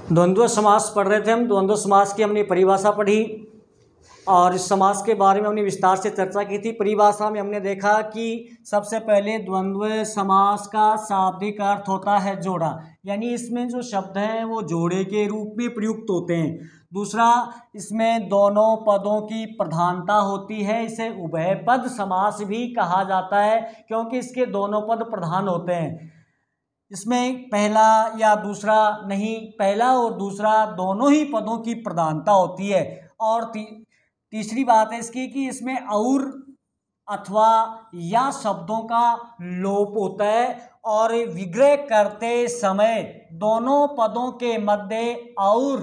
द्वंद्व समास पढ़ रहे थे हम। द्वंद्व समास की हमने परिभाषा पढ़ी और इस समास के बारे में हमने विस्तार से चर्चा की थी। परिभाषा में हमने देखा कि सबसे पहले द्वंद्व समास का शाब्दिक अर्थ होता है जोड़ा, यानी इसमें जो शब्द हैं वो जोड़े के रूप में प्रयुक्त होते हैं। दूसरा, इसमें दोनों पदों की प्रधानता होती है, इसे उभयपद समास भी कहा जाता है क्योंकि इसके दोनों पद प्रधान होते हैं। इसमें पहला या दूसरा नहीं, पहला और दूसरा दोनों ही पदों की प्रधानता होती है। और तीसरी बात है इसकी कि इसमें और अथवा या शब्दों का लोप होता है और विग्रह करते समय दोनों पदों के मध्य और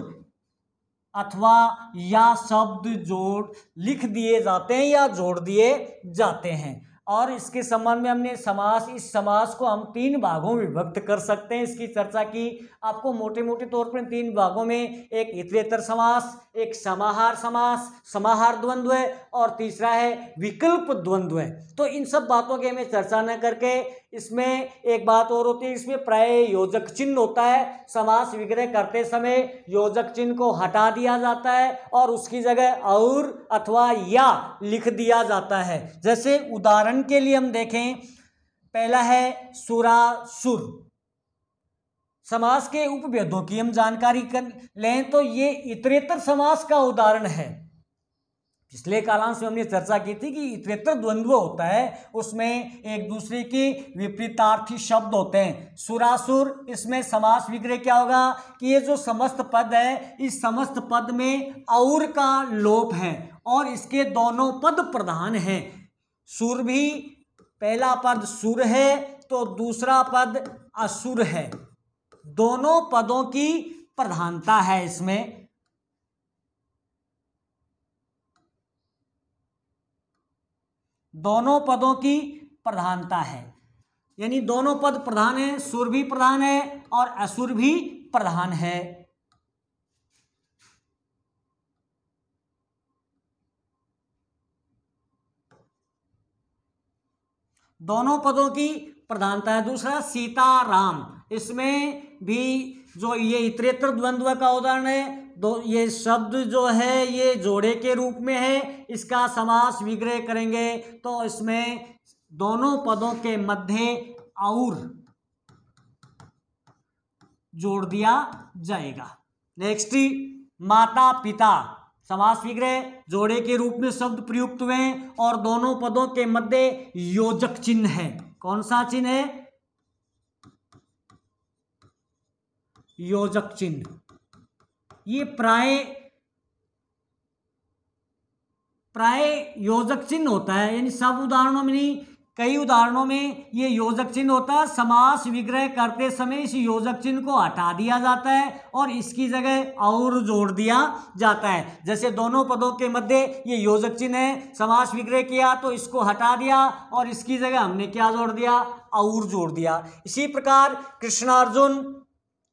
अथवा या शब्द जोड़ लिख दिए जाते हैं या जोड़ दिए जाते हैं। और इसके संबंध में हमने इस समास को हम 3 भागों में विभक्त कर सकते हैं, इसकी चर्चा की। आपको मोटे मोटे तौर पर 3 भागों में, एक इतरेतर समास, एक समाहार समास, समाहार द्वंद्व और तीसरा है विकल्प द्वंद्व। तो इन सब बातों की हमें चर्चा न करके इसमें एक बात और होती है, इसमें प्राय योजक चिन्ह होता है। समास विग्रह करते समय योजक चिन्ह को हटा दिया जाता है और उसकी जगह और अथवा या लिख दिया जाता है। जैसे उदाहरण के लिए हम देखें, पहला है सुरासुर। समास के उपभेदों की हम जानकारी कर लें तो ये इतरेतर समास का उदाहरण है। पिछले कालांश में हमने चर्चा की थी कि इतरेतर द्वंद्व होता है, उसमें एक दूसरे के विपरीतार्थी शब्द होते हैं। सुरासुर, इसमें समास विग्रह क्या होगा कि ये जो समस्त पद है, इस समस्त पद में और का लोप है और इसके दोनों पद प्रधान हैं। सुर भी, पहला पद सुर है तो दूसरा पद असुर है, दोनों पदों की प्रधानता है। इसमें दोनों पदों की प्रधानता है, यानी दोनों पद प्रधान है, सुर भी प्रधान है और असुर भी प्रधान है। दोनों पदों की प्रधानता है। दूसरा सीताराम, इसमें भी जो ये इतरेतर द्वंद्व का उदाहरण है, ये शब्द जो है ये जोड़े के रूप में है, इसका समास विग्रह करेंगे तो इसमें दोनों पदों के मध्य और जोड़ दिया जाएगा। नेक्स्ट, माता पिता, समास विग्रह जोड़े के रूप में शब्द प्रयुक्त हुए और दोनों पदों के मध्य योजक चिन्ह है। कौन सा चिन्ह है? योजक चिन्ह। ये प्राय योजक चिन्ह होता है, यानी सब उदाहरणों में नहीं, कई उदाहरणों में ये योजक चिन्ह होता है। समास विग्रह करते समय इस योजक चिन्ह को हटा दिया जाता है और इसकी जगह और जोड़ दिया जाता है। जैसे दोनों पदों के मध्य ये योजक चिन्ह है, समास विग्रह किया तो इसको हटा दिया और इसकी जगह हमने क्या जोड़ दिया? और जोड़ दिया। इसी प्रकार कृष्णार्जुन,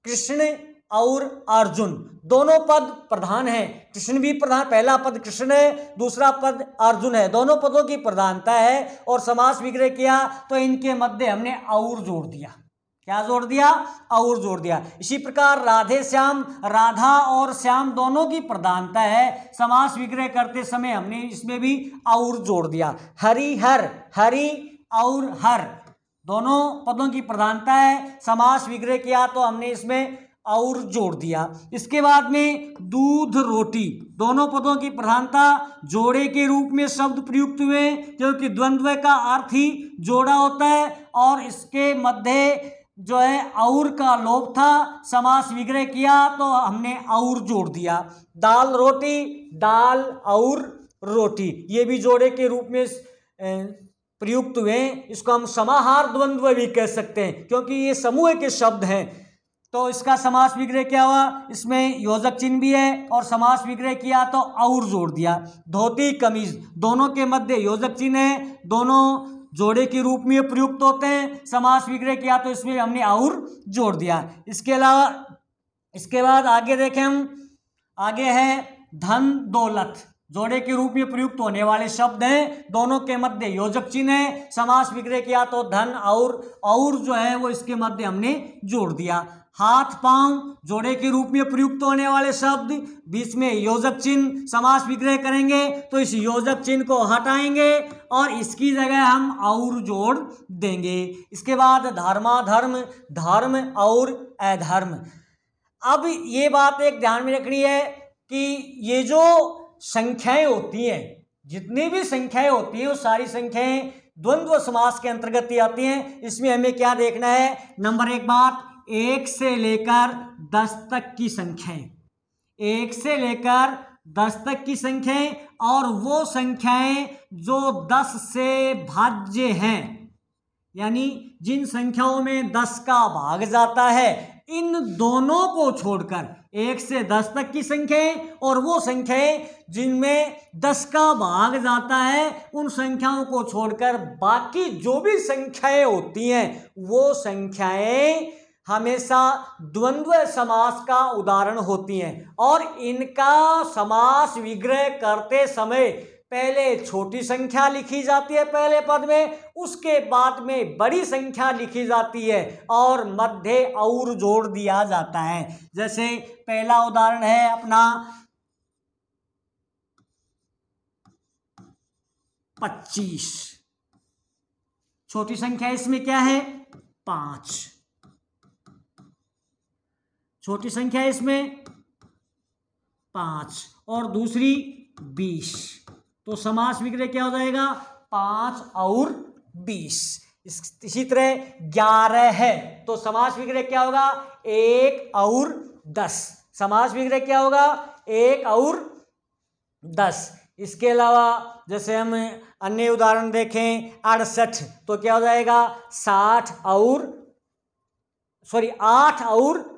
कृष्ण और अर्जुन, दोनों पद प्रधान है। कृष्ण भी प्रधान, पहला पद कृष्ण है, दूसरा पद अर्जुन है, दोनों पदों की प्रधानता है और समास विग्रह किया तो इनके मध्य हमने और जोड़ दिया। क्या जोड़ दिया? और जोड़ दिया। इसी प्रकार राधे श्याम, राधा और श्याम दोनों की प्रधानता है, समास विग्रह करते समय हमने इसमें भी और जोड़ दिया। हरि हर, हरि और हर दोनों पदों की प्रधानता है, समास विग्रह किया तो हमने इसमें और जोड़ दिया। इसके बाद में दूध रोटी, दोनों पदों की प्रधानता, जोड़े के रूप में शब्द प्रयुक्त हुए क्योंकि द्वंद्व का अर्थ ही जोड़ा होता है और इसके मध्य जो है और का लोप था, समास विग्रह किया तो हमने और जोड़ दिया। दाल रोटी, दाल और रोटी, ये भी जोड़े के रूप में प्रयुक्त हुए, इसको हम समाहार द्वंद्व भी कह सकते हैं क्योंकि ये समूह के शब्द हैं। तो इसका समास विग्रह क्या हुआ? इसमें योजक चिन्ह भी है और समास विग्रह किया तो और जोड़ दिया। धोती कमीज, दोनों के मध्य योजक चिन्ह है, दोनों जोड़े के रूप में प्रयुक्त होते हैं, समास विग्रह किया तो इसमें हमने और जोड़ दिया। इसके अलावा इसके बाद आगे देखें हम, आगे है धन दौलत, जोड़े के रूप में प्रयुक्त होने वाले शब्द हैं, दोनों के मध्य योजक चिन्ह है, समास विग्रह किया तो धन और जो है वो इसके मध्य हमने जोड़ दिया। हाथ पांव जोड़े के रूप में प्रयुक्त होने वाले शब्द, बीच में योजक चिन्ह समास विग्रह करेंगे तो इस योजक चिन्ह को हटाएंगे और इसकी जगह हम और जोड़ देंगे। इसके बाद धर्माधर्म, धर्म और अधर्म। अब ये बात एक ध्यान में रखनी है कि ये जो संख्याएं होती हैं, जितनी भी संख्याएं होती हैं वो सारी संख्याएं द्वंद्व समास के अंतर्गत ही आती हैं। इसमें हमें क्या देखना है, नंबर एक बात, 1 से लेकर 10 तक की संख्याएं, 1 से लेकर 10 तक की संख्याएं और वो संख्याएं जो 10 से भाज्य हैं, यानी जिन संख्याओं में 10 का भाग जाता है, इन दोनों को छोड़कर 1 से 10 तक की संख्याएं और वो संख्याएं जिनमें 10 का भाग जाता है, उन संख्याओं को छोड़कर बाकी जो भी संख्याएं होती हैं वो संख्याएं हमेशा द्वंद्व समास का उदाहरण होती हैं। और इनका समास विग्रह करते समय पहले छोटी संख्या लिखी जाती है पहले पद में, उसके बाद में बड़ी संख्या लिखी जाती है और मध्य और जोड़ दिया जाता है। जैसे पहला उदाहरण है अपना 25, छोटी संख्या इसमें क्या है 5, छोटी संख्या इसमें 5 और दूसरी 20, तो समास विग्रह क्या हो जाएगा 5 और 20। इसी तरह 11 है तो समास विग्रह क्या होगा 1 और 10, समास विग्रह क्या होगा 1 और 10। इसके अलावा जैसे हम अन्य उदाहरण देखें 68 तो क्या हो जाएगा 8 और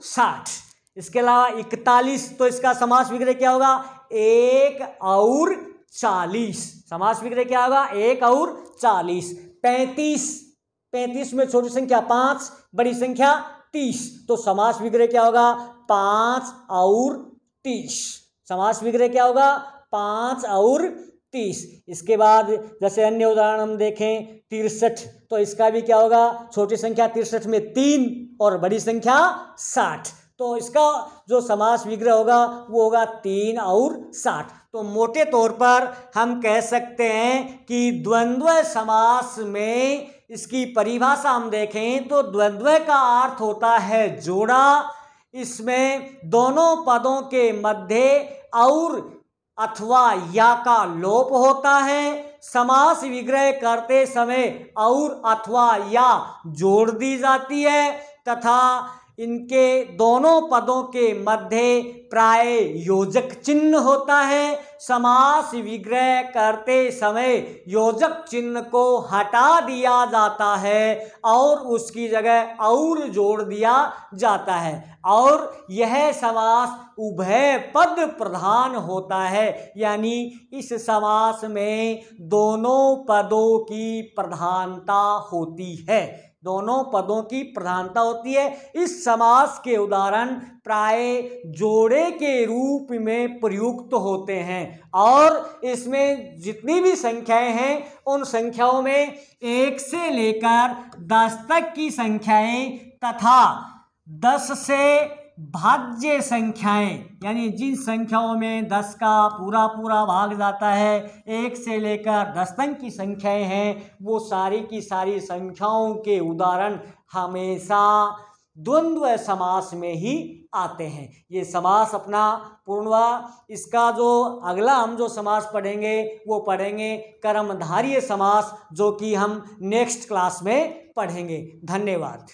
60। इसके अलावा 41 तो इसका समास विग्रह क्या होगा 1 और 40, समास विग्रह क्या होगा 1 और 40। 35 में छोटी संख्या 5, बड़ी संख्या 30, तो समास विग्रह क्या होगा 5 और 30, समास विग्रह क्या होगा 5 और 30। इसके बाद जैसे अन्य उदाहरण हम देखें 63 तो इसका भी क्या होगा, छोटी संख्या 63 में 3 और बड़ी संख्या 60, तो इसका जो समास विग्रह होगा वो होगा 3 और 60। तो मोटे तौर पर हम कह सकते हैं कि द्वंद्व समास में इसकी परिभाषा हम देखें तो द्वंद्व का अर्थ होता है जोड़ा। इसमें दोनों पदों के मध्य और अथवा या का लोप होता है। समास विग्रह करते समय और अथवा या जोड़ दी जाती है तथा इनके दोनों पदों के मध्य प्राय योजक चिन्ह होता है। समास विग्रह करते समय योजक चिन्ह को हटा दिया जाता है और उसकी जगह और जोड़ दिया जाता है और यह समास उभय पद प्रधान होता है, यानी इस समास में दोनों पदों की प्रधानता होती है, दोनों पदों की प्रधानता होती है। इस समास के उदाहरण प्राय जोड़े के रूप में प्रयुक्त होते हैं और इसमें जितनी भी संख्याएं हैं उन संख्याओं में 1 से लेकर 10 तक की संख्याएं तथा 10 से भाज्य संख्याएं, यानी जिन संख्याओं में 10 का पूरा भाग जाता है, 1 से लेकर 10 तक की संख्याएं हैं, वो सारी की सारी संख्याओं के उदाहरण हमेशा द्वंद्व समास में ही आते हैं। ये समास अपना पूर्ण हुआ। इसका जो अगला हम जो समास पढ़ेंगे वो पढ़ेंगे कर्मधारय समास, जो कि हम नेक्स्ट क्लास में पढ़ेंगे। धन्यवाद।